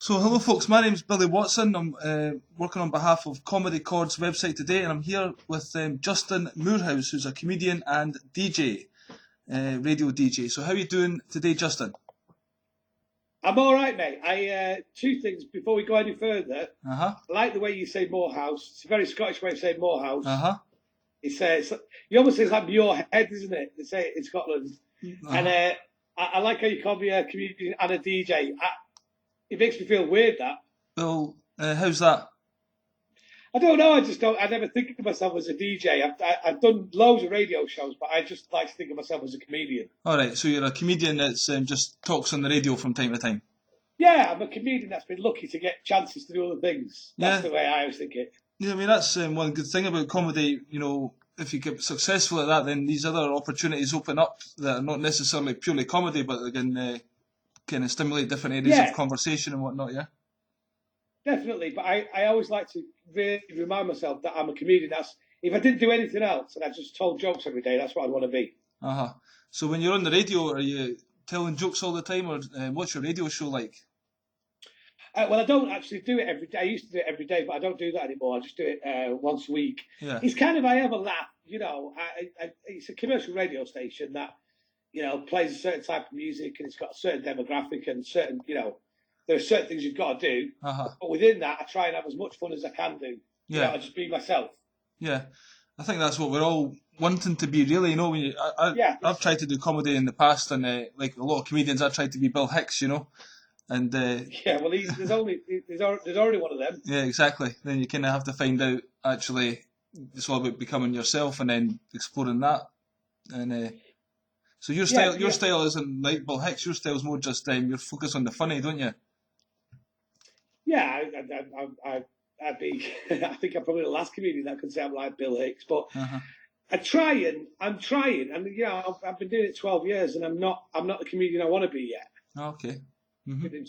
So, hello, folks. My name's Billy Watson. I'm working on behalf of Comedy Chords website today, and I'm here with Justin Moorhouse, who's a comedian and DJ, radio DJ. So, how are you doing today, Justin? I'm all right, mate. Two things before we go any further. Uh-huh. I like the way you say Moorhouse. It's a very Scottish way of saying Moorhouse. Uh-huh. It's you almost say it's like your head, isn't it? They say it in Scotland. Uh-huh. And I like how you call me a comedian and a DJ. It makes me feel weird that. Well, how's that? I don't know. I just don't. I never think of myself as a DJ. I've done loads of radio shows, but I just like to think of myself as a comedian. All right. So you're a comedian that's just talks on the radio from time to time. Yeah, I'm a comedian that's been lucky to get chances to do other things. That's Yeah. the way I always think it. Yeah. I mean, that's one good thing about comedy. You know, if you get successful at that, then these other opportunities open up that are not necessarily purely comedy, but they can kind of stimulate different areas Yeah. of conversation and whatnot. Yeah. Definitely, but I always like to really remind myself that I'm a comedian. If I didn't do anything else and I just told jokes every day, that's what I'd want to be. Uh-huh. So when you're on the radio, are you telling jokes all the time, or what's your radio show like? Well, I don't actually do it every day. I used to do it every day, but I don't do that anymore. I just do it once a week. Yeah. It's kind of I have a laugh, you know. It's a commercial radio station that plays a certain type of music and it's got a certain demographic and certain there are certain things you've got to do. Uh-huh. But within that, I try and have as much fun as I can do. Yeah. I just be myself. Yeah. I think that's what we're all wanting to be, really. You know, I've tried to do comedy in the past, and like a lot of comedians, I've tried to be Bill Hicks, you know. And yeah, well, there's already one of them. Yeah, exactly. Then you kind of have to find out actually it's all about becoming yourself and then exploring that. And so your style isn't like Bill Hicks. Your style's more just you're focused on the funny, don't you? Yeah, I'd be. I think I'm probably the last comedian that could say I'm like Bill Hicks, but Uh-huh. I'm trying, and I've been doing it 12 years, and I'm not the comedian I want to be yet. Okay. Mm-hmm. Do you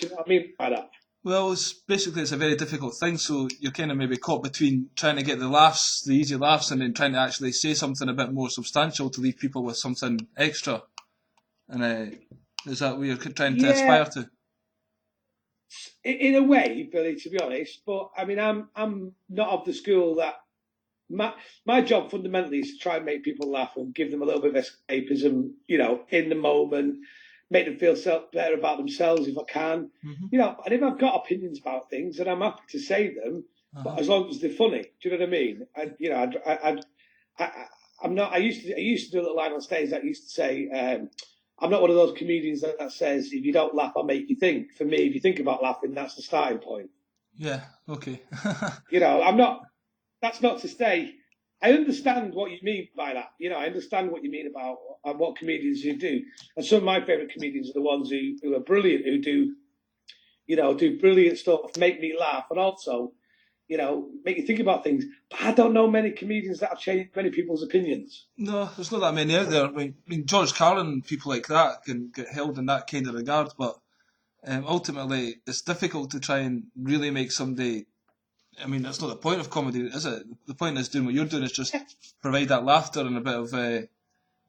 know what I mean by that? Well, it's a very difficult thing. So you're kind of maybe caught between trying to get the laughs, the easy laughs, and then trying to actually say something a bit more substantial to leave people with something extra. And is that what you're trying to aspire to? In a way, Billy, to be honest. But I mean, I'm not of the school that my job fundamentally is to try and make people laugh and give them a little bit of escapism, in the moment, make them feel better about themselves if I can, Mm-hmm. And if I've got opinions about things, then I'm happy to say them, but as long as they're funny. Do you know what I mean? I'm not. I used to do a little line on stage that used to say, I'm not one of those comedians that says, if you don't laugh, I'll make you think. For me, if you think about laughing, that's the starting point. Yeah. Okay. I'm not. That's not to say. I understand what you mean by that. I understand what you mean about what comedians you do. And some of my favourite comedians are the ones who are brilliant, who do brilliant stuff, make me laugh, and also, make you think about things. But I don't know many comedians that have changed many people's opinions. No, there's not that many out there. I mean, George Carlin, people like that can get held in that kind of regard, but ultimately, it's difficult to try and really make somebody. I mean, that's not the point of comedy, is it? The point is doing what you're doing is just provide that laughter and a bit of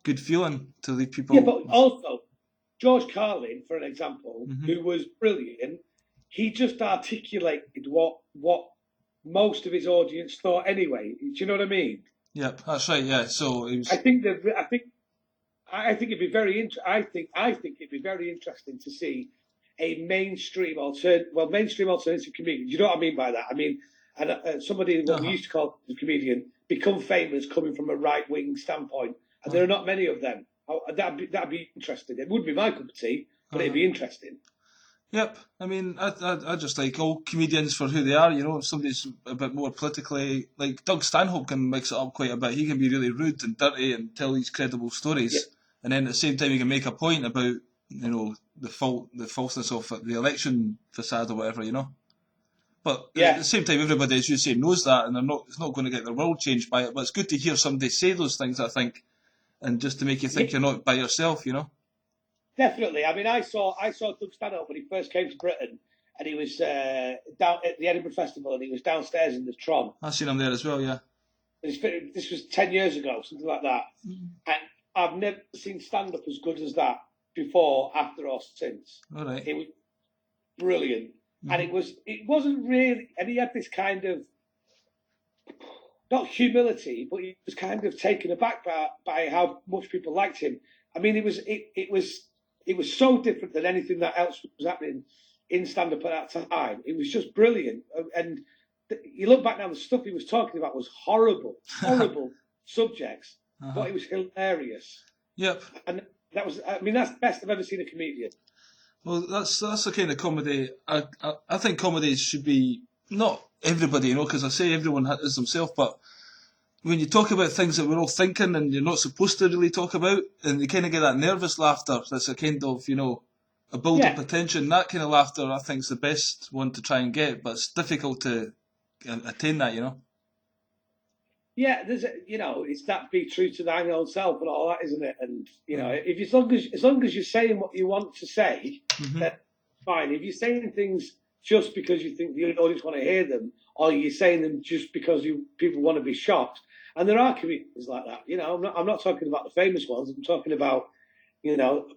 good feeling to leave people. Yeah, but also, George Carlin, for an example, Mm-hmm. who was brilliant, he just articulated what most of his audience thought anyway. Do you know what I mean? Yep, that's right. Yeah, so it was. I think it'd be very I think it'd be very interesting to see a mainstream alternative comedian. Do you know what I mean by that? I mean, and somebody what we used to call a comedian become famous coming from a right wing standpoint, and there are not many of them. That'd be interesting. It wouldn't be my cup of tea, but it'd be interesting. Yep, I mean, I just like all comedians for who they are. If somebody's a bit more politically, like Doug Stanhope can mix it up quite a bit. He can be really rude and dirty and tell these credible stories, and then at the same time he can make a point about the falseness of the election facade or whatever. But at the same time, everybody, as you say, knows that, and it's not going to get their world changed by it. But it's good to hear somebody say those things, I think, and just to make you think you're not by yourself. Definitely. I mean, I saw Doug Stanhope when he first came to Britain, and he was down at the Edinburgh Festival, and he was downstairs in the Tron. I've seen him there as well, yeah. This was 10 years ago, something like that. Mm. And I've never seen stand-up as good as that before, after, or since. All right. It was brilliant. and it wasn't really, and he had this kind of not humility, but he was kind of taken aback by how much people liked him. I mean, it was so different than anything that else was happening in stand up at that time. It was just brilliant, and you look back now, the stuff he was talking about was horrible, horrible subjects, but it was hilarious. Yep. And that was, I mean, that's the best I've ever seen a comedian. Well, that's the kind of comedy. I think comedies should be not everybody, because I say everyone is themselves, but when you talk about things that we're all thinking and you're not supposed to really talk about, and you kind of get that nervous laughter, that's a kind of, a build-up of tension. That kind of laughter, I think, is the best one to try and get, but it's difficult to attain that, Yeah, there's it's that be true to thine own self and all that, isn't it? And if as long as you're saying what you want to say, then fine. If you're saying things just because you think the audience want to hear them, or you're saying them just because people want to be shocked, and there are comedians like that. I'm not talking about the famous ones. I'm talking about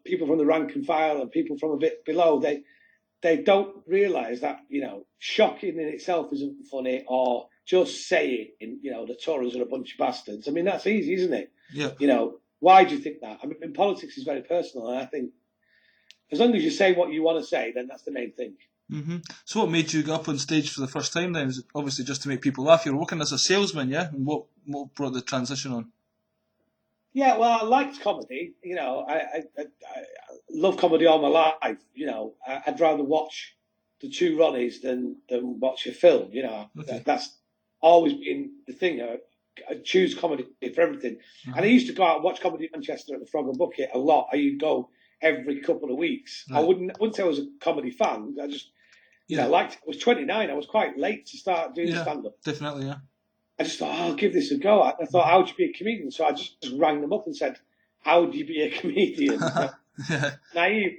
people from the rank and file and people from a bit below. They don't realise that shocking in itself isn't funny, or just saying the Tories are a bunch of bastards. I mean, that's easy, isn't it? Yeah. Why do you think that? I mean, politics is very personal, and I think as long as you say what you want to say, then that's the main thing. So what made you go up on stage for the first time then? Was it obviously just to make people laugh? You were working as a salesman, yeah? And what brought the transition on? Yeah, well, I liked comedy. I love comedy all my life. I'd rather watch the two Ronnies than watch a film. Okay. That's always been the thing. I choose comedy for everything. And I used to go out and watch comedy in Manchester at the Frog and Bucket a lot. I used to go every couple of weeks. Right. I wouldn't say I was a comedy fan. I just liked it. I was 29. I was quite late to start doing stand-up. Definitely, yeah. I just thought, I'll give this a go. I thought, how would you be a comedian? So I just rang them up and said, how do you be a comedian? Naive.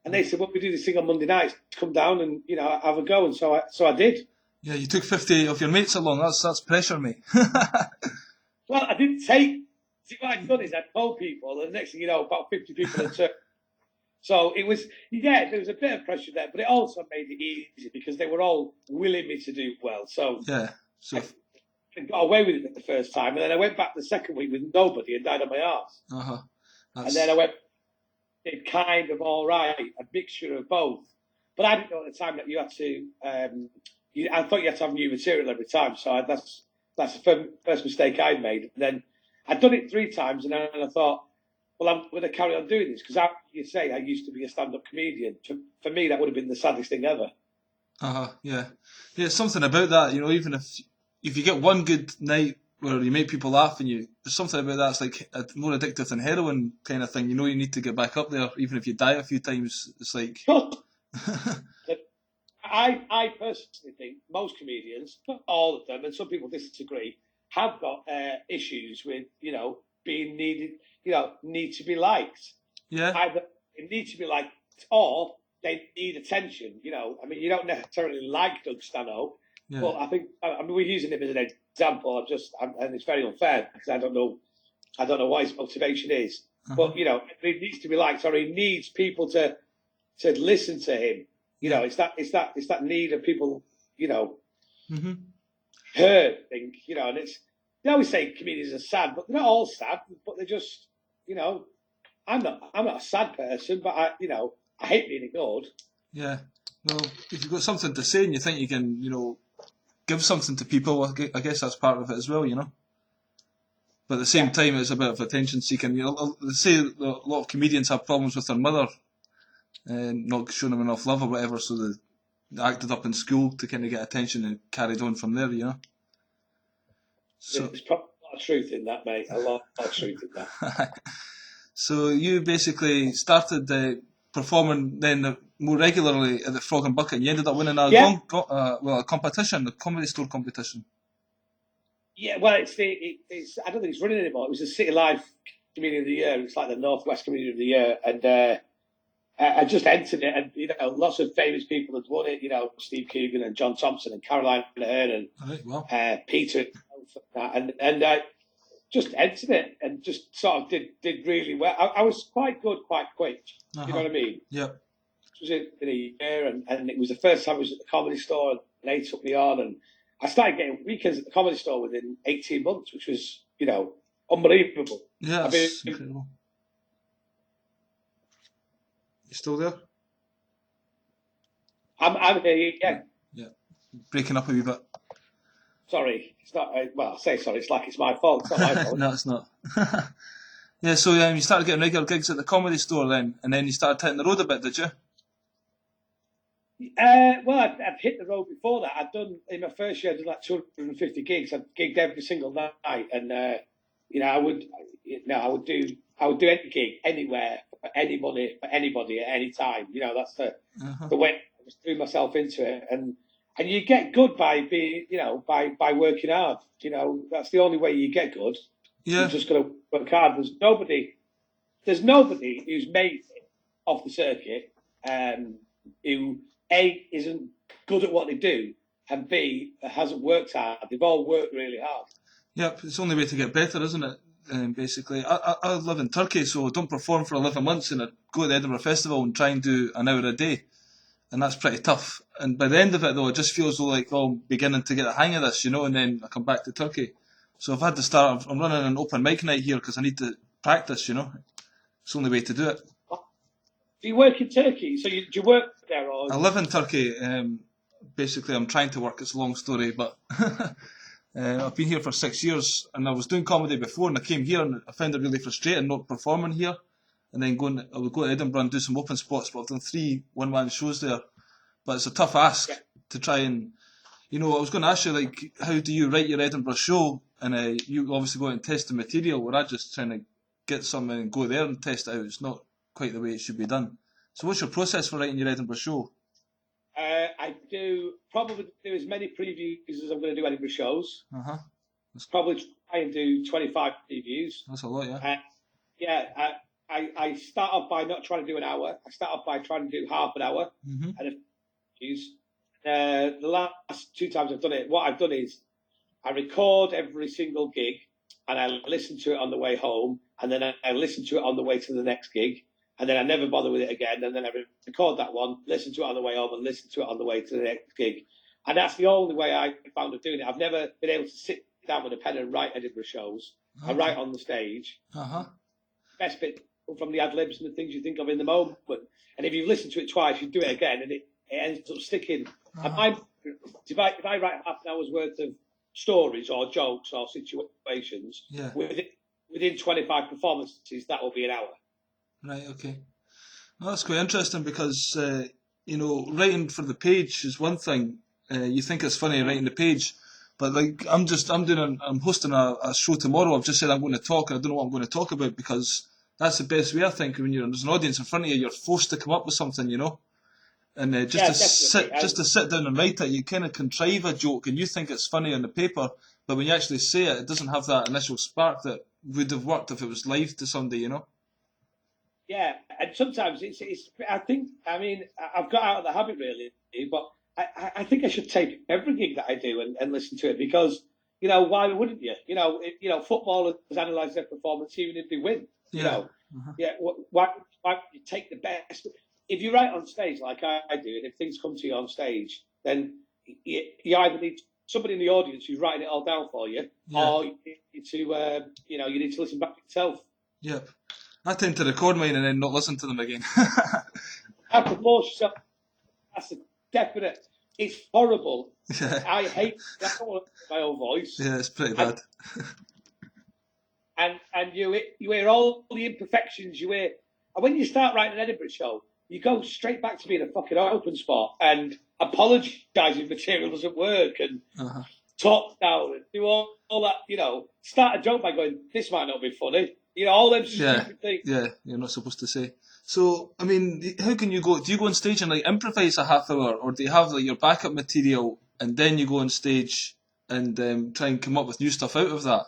And they said, well, we do this thing on Monday nights. Come down and, have a go. And so I did. Yeah, you took 50 of your mates along. That's pressure, mate. Well, I didn't take... See, what I'd done is I'd told people, and the next thing you know, about 50 people had turned. So it was, there was a bit of pressure there, but it also made it easy because they were all willing me to do well. So yeah, I got away with it the first time, and then I went back the second week with nobody and died on my arse. And then I went, did kind of all right, a mixture of both. But I didn't know at the time that you had to. I thought you had to have new material every time. So that's the first mistake I made. And then I'd done it 3 times, and then I thought, well, I'm going to carry on doing this because, you say, I used to be a stand-up comedian. For me, that would have been the saddest thing ever. Yeah. Something about that, even if you get one good night where you make people laugh, and there's something about that's like more addictive than heroin kind of thing. You need to get back up there, even if you die a few times. It's like. I personally think most comedians, not all of them, and some people disagree, have got issues with being needed. Need to be liked. Yeah. Either they need to be liked or they need attention. I mean, you don't necessarily like Doug Stanhope, but I think we're using him as an example. And it's very unfair because I don't know what his motivation is. But he needs to be liked, or he needs people to listen to him. It's that need of people. Heard. I think and it's. They always say comedians are sad, but they're not all sad. But they're just, I'm not a sad person, but I hate being ignored. Yeah. Well, if you've got something to say and you think you can, give something to people, I guess that's part of it as well, But at the same time, it's a bit of attention seeking. They say a lot of comedians have problems with their mother and not showing them enough love or whatever, so they acted up in school to kind of get attention and carried on from there, So, there's probably a lot of truth in that, mate. A lot of truth in that. So you basically started performing then more regularly at the Frog and Bucket, and you ended up winning a competition, a comedy store competition. Yeah, well, it's I don't think it's running anymore. It was the City Life Comedian of the Year. It's like the Northwest Comedian of the Year, and I just entered it, and lots of famous people had won it. Steve Coogan and John Thompson and Caroline Ahern and Peter. And I just entered it and just sort of did really well. I was quite good quite quick. You know what I mean? Yep. was in a year, and it was the first time I was at the Comedy Store, and they took me on, and I started getting weekends at the Comedy Store within 18 months, which was, unbelievable. Yeah, that's incredible. You still there? I'm here, yeah. Yeah. Breaking up a wee bit. Sorry, it's not. Well, I say sorry. It's like it's my fault. It's not my fault. No, it's not. Yeah, so you started getting regular gigs at the Comedy Store then, and then you started hitting the road a bit, did you? Well, I've hit the road before that. I'd done in my first year. I did like 250 gigs. I gigged every single night, and I would do any gig anywhere for any money for anybody at any time. That's the way I was threw myself into it, and you get good by being, by working hard. That's the only way you get good. Yeah. You're just got to work hard. There's nobody who's made it off the circuit who A, isn't good at what they do, and B, hasn't worked hard. They've all worked really hard. Yep, it's the only way to get better, isn't it? Basically, I live in Turkey, so I don't perform for 11 months, and I go to the Edinburgh Festival and try and do an hour a day, and that's pretty tough. And by the end of it, though, it just feels like I'm beginning to get the hang of this, and then I come back to Turkey. So I've had to start. I'm running an open mic night here because I need to practice. It's the only way to do it. Do you work in Turkey? So do you work there? Or? I live in Turkey. Basically, I'm trying to work. It's a long story, but I've been here for 6 years, and I was doing comedy before, and I came here, and I found it really frustrating not performing here. And then I would go to Edinburgh and do some open spots, but I've done 3 one-man shows there. But it's a tough ask to try and, I was going to ask you, how do you write your Edinburgh show? And you obviously go out and test the material, where I just trying to get something and go there and test it out. It's not quite the way it should be done. So what's your process for writing your Edinburgh show? I probably do as many previews as I'm going to do Edinburgh shows. Probably try and do 25 previews. That's a lot, yeah. I start off by not trying to do an hour. I start off by trying to do half an hour. Mm-hmm. The last 2 times I've done it, what I've done is I record every single gig, and I listen to it on the way home, and then I listen to it on the way to the next gig, and then I never bother with it again, and then I record that one, listen to it on the way home, and listen to it on the way to the next gig. And that's the only way I found of doing it. I've never been able to sit down with a pen and write Edinburgh shows. Okay. I write on the stage. Best bit from the ad-libs and the things you think of in the moment. And if you listen to it twice, you do it again, and it ends up sticking. And if I write half an hour's worth of stories or jokes or situations, within 25 performances, that will be an hour. Right, okay. Well, that's quite interesting because, writing for the page is one thing. You think it's funny writing the page, but I'm hosting a show tomorrow. I've just said I'm going to talk, and I don't know what I'm going to talk about, because that's the best way, I think. When there's an audience in front of you, you're forced to come up with something, And to sit down and write it, you kind of contrive a joke, and you think it's funny on the paper, but when you actually say it, it doesn't have that initial spark that would have worked if it was live to somebody, Yeah, and sometimes I've got out of the habit really, but I think I should tape every gig that I do and listen to it, because why wouldn't you? Footballers analyse their performance even if they win. Why you take the best? If you write on stage like I do, and if things come to you on stage, then you either need somebody in the audience who's writing it all down for you, or you need to listen back to yourself. Yep. I tend to record mine and then not listen to them again. I propose yourself. That's a definite. It's horrible. Yeah. I hate. I don't want to hear my own voice. Yeah, it's pretty bad. And you hear all the imperfections. You hear, and when you start writing an Edinburgh show, you go straight back to being a fucking open spot and apologising material doesn't work and talk down and do all that. Start a joke by going, "This might not be funny." All them stupid things. Yeah, you're not supposed to say. So, how can you go? Do you go on stage and improvise a half hour, or do you have your backup material and then you go on stage and try and come up with new stuff out of that?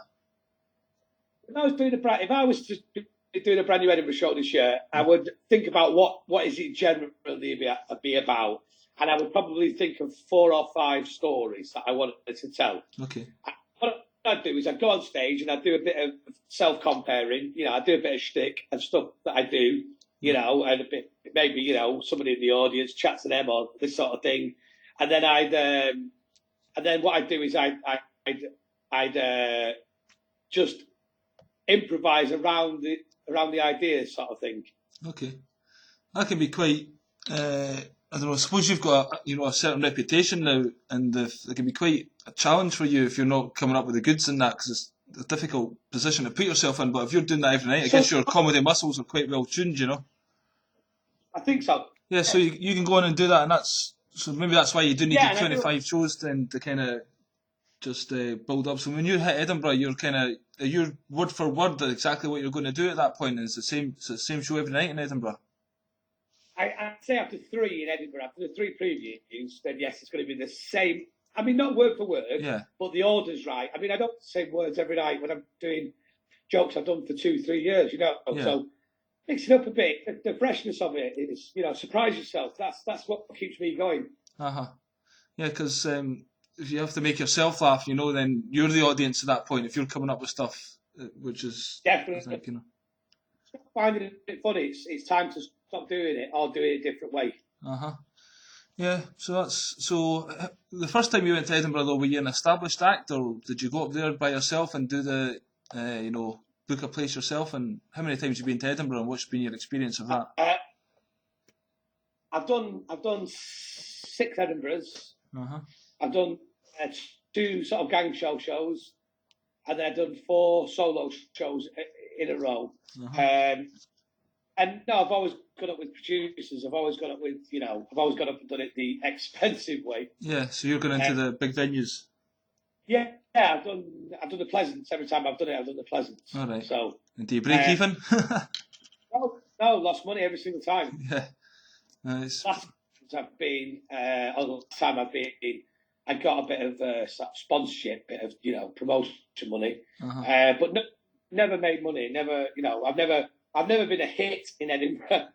If I was doing a brand new Edinburgh show this year, I would think about what is it generally be about, and I would probably think of 4 or 5 stories that I wanted to tell. Okay. What I'd do is I'd go on stage and I'd do a bit of self-comparing. I'd do a bit of shtick and stuff that I do, and a bit maybe somebody in the audience, chat to them or this sort of thing, and then and then what I'd do is I'd just improvise around the ideas, sort of thing. Okay, that can be quite. I don't know. I suppose you've got a certain reputation now, and it can be quite a challenge for you if you're not coming up with the goods in that, because it's a difficult position to put yourself in. But if you're doing that every night, I guess your comedy muscles are quite well tuned, I think so. Yeah, so you can go on and do that, and maybe that's why you do need 25 shows then to kind of just build up. So when you hit Edinburgh, you're word for word exactly what you're going to do at that point. And it's the same show every night in Edinburgh. I'd say after 3 in Edinburgh, after the 3 previews, then yes, it's going to be the same. I mean, not word for word, but the order's right. I mean, I don't say words every night when I'm doing jokes I've done for 2-3 years, So mix it up a bit. The freshness of it is, surprise yourself. That's what keeps me going. Yeah, because if you have to make yourself laugh, then you're the audience at that point. If you're coming up with stuff, which is definitely, I think, finding it funny, it's time to stop doing it or do it a different way. Yeah, so the first time you went to Edinburgh, though, were you an established act, or did you go up there by yourself and do the, book a place yourself? And how many times have you been to Edinburgh, and what's been your experience of that? I've done 6 Edinburghs. I've done 2 sort of gang shows, and then I've done 4 solo shows in a row. And no, I've always gone up with producers. I've always gone up with, I've always gone up and done it the expensive way. Yeah, so you're going into the big venues. Yeah, I've done the Pleasance every time I've done it. I've done the Pleasance. All right. So, and do you break even? No, lost money every single time. Yeah, nice. Last time I've been, I got a bit of sponsorship, bit of promotion money, but never made money. Never, I've never been a hit in Edinburgh.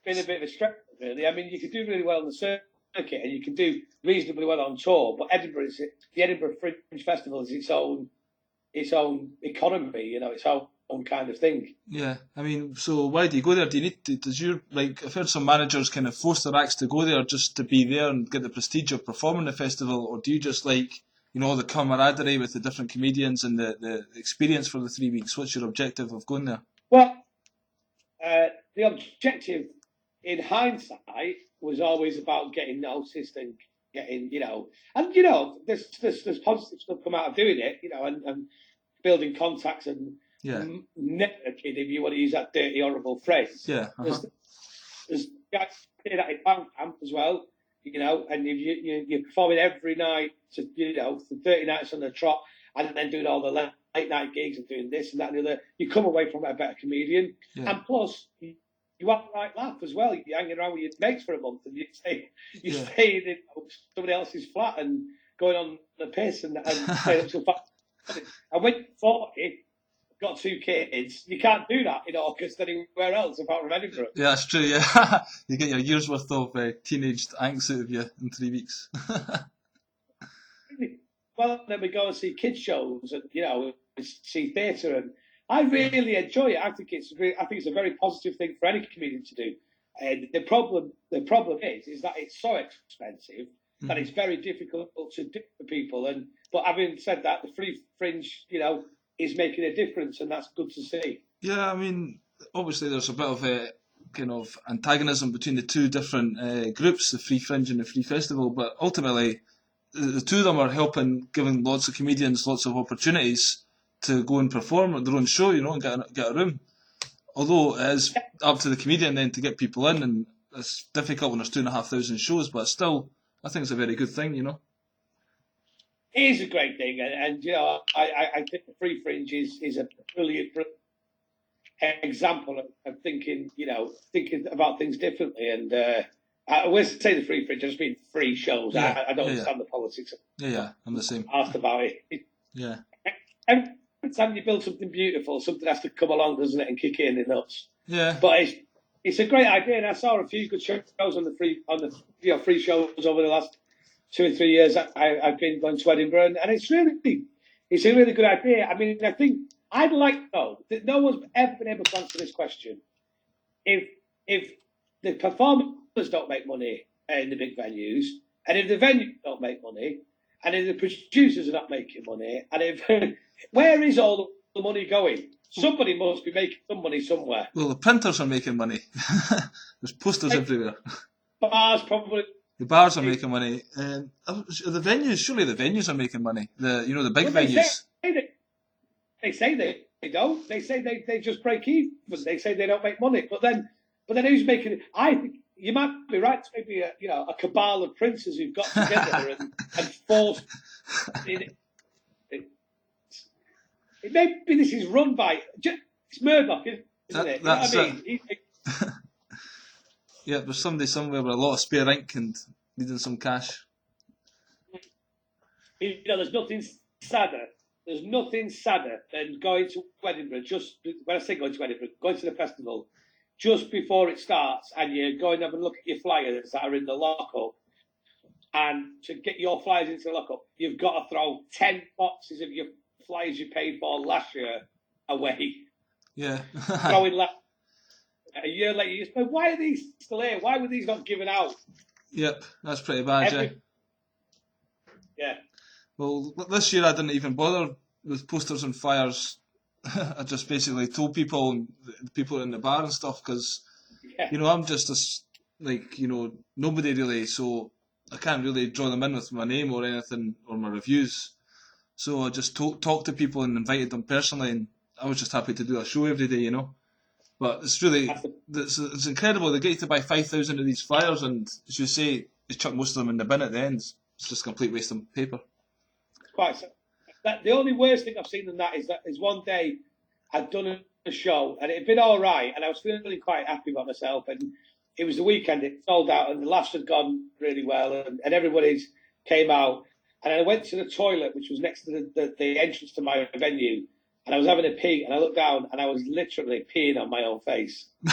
Been a bit of a stretch, really. I mean, you can do really well on the circuit, and you can do reasonably well on tour. But the Edinburgh Fringe Festival is its own economy. Its own kind of thing. Yeah, I mean, so why do you go there? Do you need to? Does your I've heard some managers kind of force their acts to go there just to be there and get the prestige of performing the festival, or do you just the camaraderie with the different comedians and the experience for the 3 weeks? What's your objective of going there? Well, the objective in hindsight was always about getting noticed and getting, there's positive stuff come out of doing it, and building contacts and networking, if you want to use that dirty, horrible phrase. Yeah. There's guys that in Bandcamp as well, and if you're performing every night to, for 30 nights on the trot, and then doing all the late night gigs and doing this and that and the other, you come away from it a better comedian. Yeah. And plus, you have the right laugh as well. You're hanging around with your mates for a month and you stay in somebody else's flat and going on the piss and staying up till 5. And when you're 40, got 2 kids, you can't do that in August anywhere else apart from Edinburgh. Yeah, that's true, yeah. You get your year's worth of teenage angst out of you in 3 weeks. Well, then we go and see kids shows and see theatre, and I really enjoy it. I think it's a very positive thing for any comedian to do. And the problem is that it's so expensive that it's very difficult to do for people. But having said that, the free fringe, is making a difference, and that's good to see. Yeah, I mean, obviously there's a bit of a kind of antagonism between the 2 different groups, the Free Fringe and the Free Festival, but ultimately the 2 of them are giving lots of comedians lots of opportunities to go and perform at their own show, and get a room. Although it is up to the comedian then to get people in, and it's difficult when there's 2,500 shows, but still, I think it's a very good thing, It is a great thing, and I think the Free Fringe is a brilliant example of thinking about things differently. And I always say the Free Fringe, I just mean free shows. Yeah. I don't understand the politics. Yeah, I'm the same. Asked about it. Yeah. Every time you build something beautiful, something has to come along, doesn't it, and kick in the nuts. Yeah. But it's a great idea, and I saw a few good shows on the free shows over the last 2 or 3 years. I've been going to Edinburgh, and it's a really good idea. I mean, I think I'd like to know that no one's ever been able to answer this question. If the performers don't make money in the big venues, and if the venues don't make money, and if the producers are not making money, and if where is all the money going? Somebody must be making some money somewhere. Well, the printers are making money. There's posters everywhere. Bars probably. The bars are making money. The venues, surely the venues are making money. The big venues. They say they don't. They say they just break even. They say they don't make money. But then who's making it? I think you might be right. It's maybe a cabal of princes who've got together and forced. Maybe this is run by it's Murdoch, isn't it? You know what I mean? Yeah, there's somebody somewhere with a lot of spare ink and needing some cash. There's nothing sadder. There's nothing sadder than going to Edinburgh. Just when I say going to Edinburgh, going to the festival just before it starts, and you go and have a look at your flyers that are in the lockup. And to get your flyers into the lockup, you've got to throw 10 boxes of your flyers you paid for last year away. Yeah. Throwing a year later, you say, why are these still here? Why were these not given out? Yep, that's pretty bad, Yeah. Well, this year I didn't even bother with posters and flyers. I just basically told people, and the people in the bar and stuff, because, I'm just nobody really, so I can't really draw them in with my name or anything, or my reviews. So I just talked to people and invited them personally, and I was just happy to do a show every day, But it's really, it's incredible. They get you to buy 5,000 of these flyers, and as you say, you chuck most of them in the bin at the end. It's just a complete waste of paper. Quite. The only worst thing I've seen than that is one day I'd done a show and it had been all right, and I was feeling quite happy about myself. And it was the weekend; it sold out, and the laughs had gone really well, and everybody came out. And I went to the toilet, which was next to the entrance to my venue. And I was having a pee, and I looked down, and I was literally peeing on my own face. It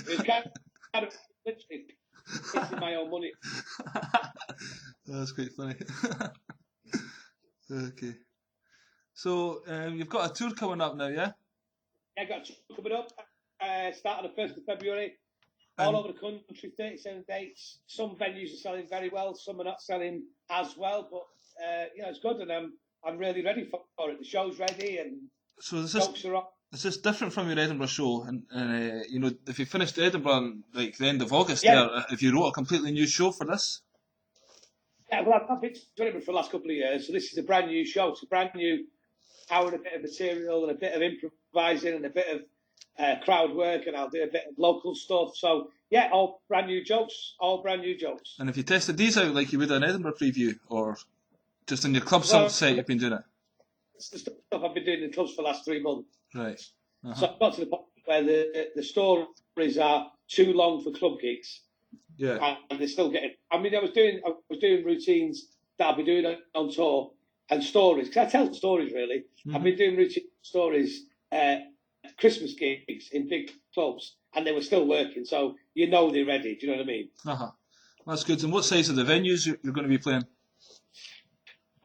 was kind of literally pissing my own money. That's quite funny. Okay. So, you've got a tour coming up now, yeah? Yeah, I got a tour coming up. Starting the 1st of February. All over the country, 37 dates. Some venues are selling very well, some are not selling as well, but it's good, and I'm really ready for it. The show's ready, and so jokes are up. Is this different from your Edinburgh show? And if you finished Edinburgh on the end of August, if you wrote a completely new show for this? Yeah, well, I've been to Edinburgh for the last couple of years, so this is a brand new show. It's a brand new hour and a bit of material, and a bit of improvising, and a bit of crowd work, and I'll do a bit of local stuff. So all brand new jokes. And have you tested these out like you would an Edinburgh preview, or just in your club site you've been doing it? It's the stuff I've been doing in the clubs for the last 3 months. Right. Uh-huh. So I've got to the point where the stories are too long for club gigs. Yeah. And they're still getting. I mean, I was doing routines that I'll be doing on tour, and stories, because I tell stories really. Mm-hmm. I've been doing routine stories. Christmas gigs in big clubs, and they were still working, so they're ready. Do you know what I mean? That's good. And what size of the venues you're going to be playing?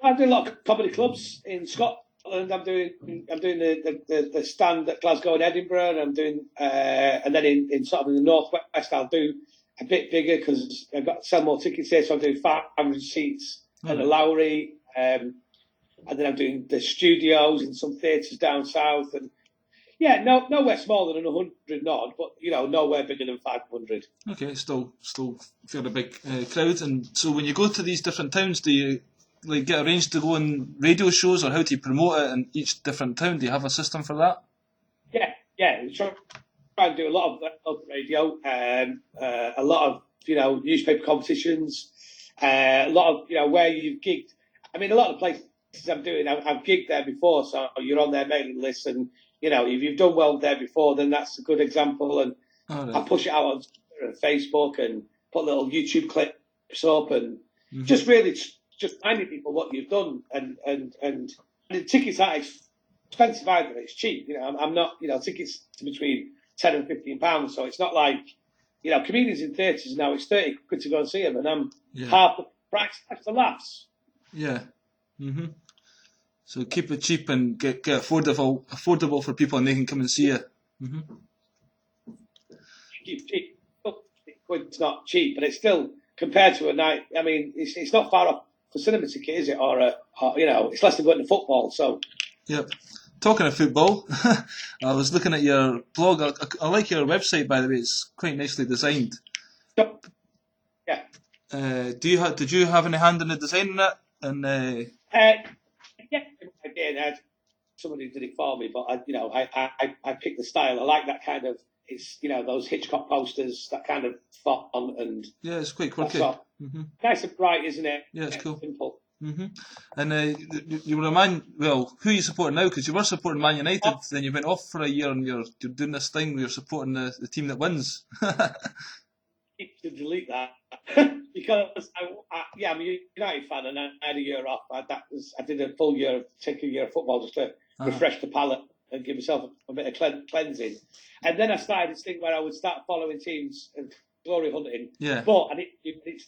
I'm doing a lot of comedy clubs in Scotland. I'm doing the stand at Glasgow and Edinburgh, and I'm doing and then in sort of in the northwest I'll do a bit bigger because I've got to sell more tickets here, so I'm doing 500 seats at the Lowry, and then I'm doing the studios in some theatres down south, and nowhere smaller than 100 nod, but nowhere bigger than 500. Okay, still fairly big crowd. And so when you go to these different towns, do you get arranged to go on radio shows, or how do you promote it in each different town? Do you have a system for that? Yeah. We try and do a lot of local radio, a lot of newspaper competitions, a lot of where you've gigged. I mean, a lot of places I'm doing, I've gigged there before, so you're on their mailing list, and if you've done well there before, then that's a good example. And I push it out on Twitter and Facebook, and put little YouTube clips up, and just really just reminding people what you've done. And the tickets aren't expensive either. It's cheap. I'm not. Tickets to between £10 and £15, so it's not like comedians in theatres now. It's 30 quid to go and see them, and I'm half the price. That's the laughs. Yeah. Mm-hmm. So keep it cheap and get affordable for people, and they can come and see you. Mm-hmm. cheap. It's not cheap, but it's still compared to a night. I mean, it's not far off the cinema ticket, is it? Or it's less than going to football. So. Yep. Talking of football, I was looking at your blog. I like your website, by the way. It's quite nicely designed. Yeah. Did you have any hand in the design of that? And yeah, I did. Somebody did it for me, but I picked the style. I like that kind of. It's those Hitchcock posters, that kind of font, and yeah, it's quite quirky. Nice and bright, isn't it? Yeah, it's cool. Simple. And you were a man. Well, who are you supporting now? Because you were supporting Man United, then you went off for a year, and you're doing this thing where you're supporting the team that wins. Need to delete that because I'm a United fan, and I had a year off. I did a full year, take a year of football just to refresh the palate and give myself a bit of cleansing. And then I started this thing where I would start following teams and glory hunting. Yeah. But I need to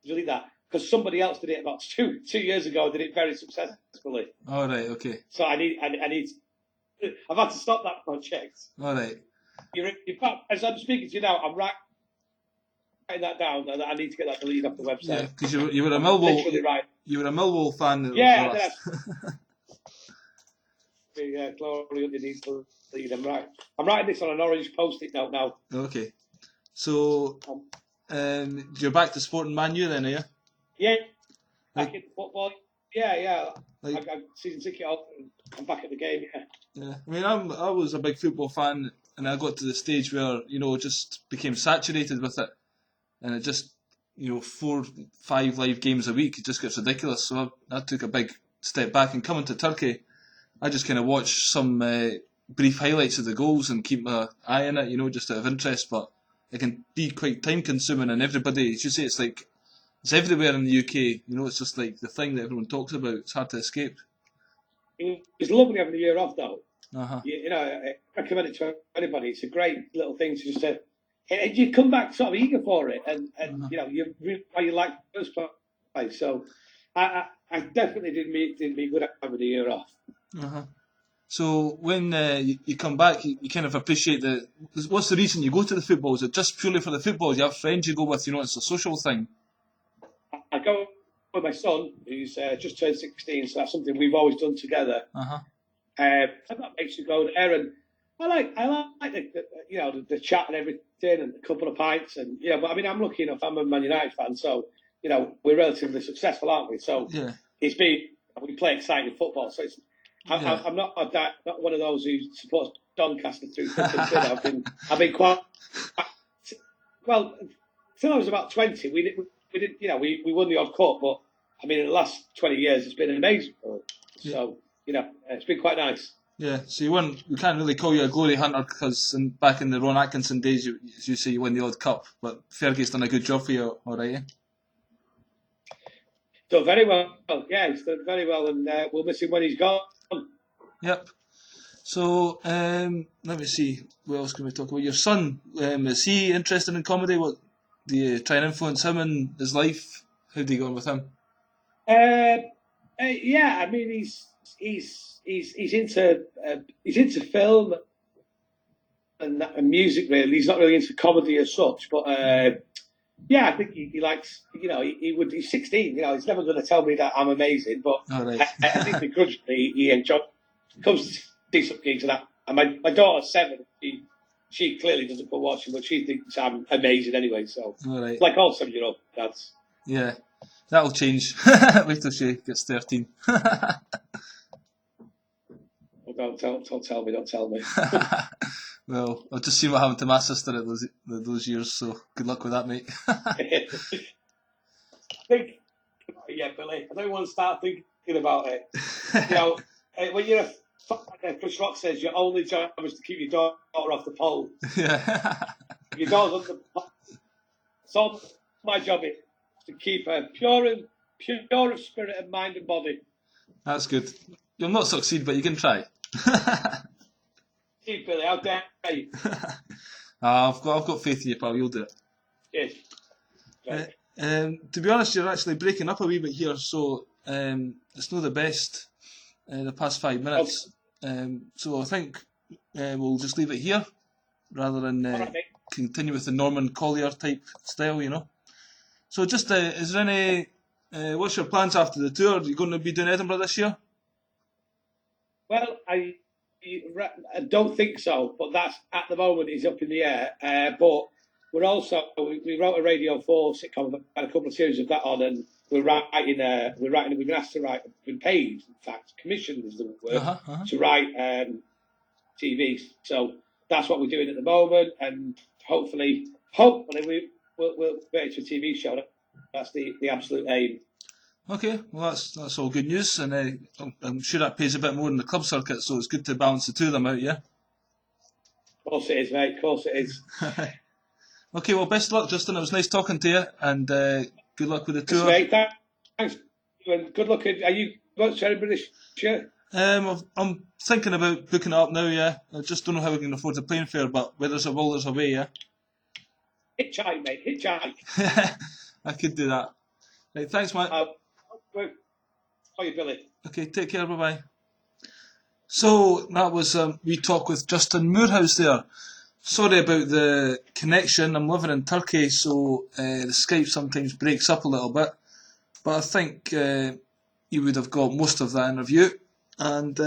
delete that because somebody else did it about two years ago. Did it very successfully. All right. Okay. So I need. I've had to stop that project. All right. As I'm speaking to you now, I'm writing that down, and I need to get that deleted off the website. Yeah, because you were a Millwall. Right. You were a Millwall fan. Yeah. Yeah, glory underneath the lead. I'm writing this on an orange post-it note now. Okay. So, you're back to supporting Man U then, are you? Yeah. Back in football. Yeah. Like, I got season ticket off and I'm back at the game, yeah. Yeah. I mean, I was a big football fan, and I got to the stage where, just became saturated with it. And it just, 4-5 live games a week, it just gets ridiculous. So I took a big step back, and coming to Turkey, I just kind of watch some brief highlights of the goals and keep my eye on it, just out of interest. But it can be quite time consuming, and everybody, as you say, it's everywhere in the UK. It's just like the thing that everyone talks about. It's hard to escape. It's lovely having a year off, though. Uh-huh. I recommend it to anybody. It's a great little thing to just and you come back sort of eager for it, and you really like the first place. So I definitely did me good having a year off. Uh-huh. So when you come back, you kind of appreciate what's the reason you go to the football? Is it just purely for the football? Do you have friends you go with? It's a social thing. I go with my son, who's just turned 16, so that's something we've always done together. Uh-huh. And that makes you go there, and I like the chat and everything, and a couple of pints, and But I mean, I'm lucky enough. I'm a Man United fan, so we're relatively successful, aren't we? So yeah, we play exciting football. So I'm not one of those who supports Doncaster through thick and thin. I've been quite well until I was about 20. We didn't we won the odd cup, but I mean in the last 20 years it's been amazing. So it's been quite nice. Yeah, so we can't really call you a glory hunter because back in the Ron Atkinson days, as you say, you won the odd cup, but Fergie's done a good job for you, all right? Done very well. Yeah, he's done very well, and we'll miss him when he's gone. Yep. So let me see, what else can we talk about? Your son, is he interested in comedy? What do you try and influence him in his life? How do you go on with him? Yeah, I mean he's into film and music. Really, he's not really into comedy as such. But I think he likes. He's 16. He's never going to tell me that I'm amazing. But right. I think begrudgingly he enjoys. Comes to see some gigs and that. And my daughter's 7. She clearly doesn't go watching, but she thinks I'm amazing anyway. So right. Like all 7-year-old dads. Yeah, that'll change. Wait till she gets 13. Don't tell me. Well, I've just seen what happened to my sister at those years, so good luck with that, mate. Billy, I don't want to start thinking about it. When you're Chris Rock says your only job is to keep your daughter off the pole. Yeah. Your daughter's on the pole. So my job is to keep her pure of spirit and mind and body. That's good. You'll not succeed, but you can try. See, Billy, how dare you? I've got faith in you, pal. You'll do it. Yes. Right. To be honest, you're actually breaking up a wee bit here, so it's not the best the past 5 minutes. So I think we'll just leave it here rather than continue with the Norman Collier type style, you know. So just, is there any, what's your plans after the tour? Are you going to be doing Edinburgh this year? Well, I don't think so, but that's at the moment is up in the air. But we're also we wrote a Radio 4 sitcom, had a couple of series of that on, and we're writing. We've been asked to write. Been paid, in fact, commissioned is the word to write TV. So that's what we're doing at the moment, and hopefully we'll make it to a TV show. That's the absolute aim. Okay, well that's all good news, and I'm sure that pays a bit more in the club circuit, so it's good to balance the two of them out, yeah? Of course it is, mate, of course it is. Okay, well best of luck, Justin, it was nice talking to you, and good luck with the tour. Mate, thanks, and good luck. Are you going to Edinburgh this year? I'm thinking about booking it up now, yeah. I just don't know how we can afford the plane fare, but where there's a will, there's a way, yeah? Hitchhike, mate, hitchhike. I could do that. Right, thanks, mate. How are you, Billy? Okay, take care, bye-bye. So, that was we talk with Justin Moorhouse there. Sorry about the connection, I'm living in Turkey, so the Skype sometimes breaks up a little bit. But I think you would have got most of that interview. And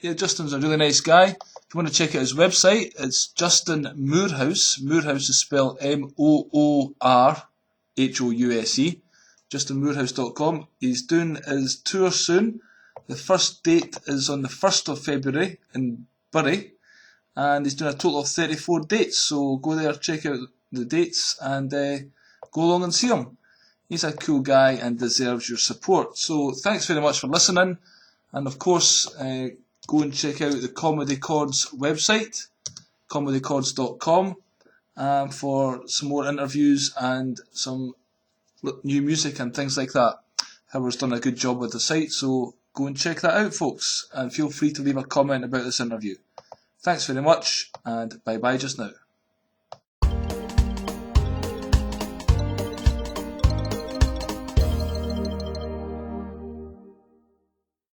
yeah, Justin's a really nice guy. If you want to check out his website, it's Justin Moorhouse. Moorhouse is spelled Moorhouse. JustinMoorhouse.com. He's doing his tour soon. The first date is on the 1st of February in Bury, and he's doing a total of 34 dates. So go there, check out the dates, and go along and see him. He's a cool guy and deserves your support. So thanks very much for listening, and of course go and check out the Comedy Chords website, comedychords.com, for some more interviews and some new music and things like that. Howard's done a good job with the site, so go and check that out, folks, and feel free to leave a comment about this interview. Thanks very much, and bye bye just now.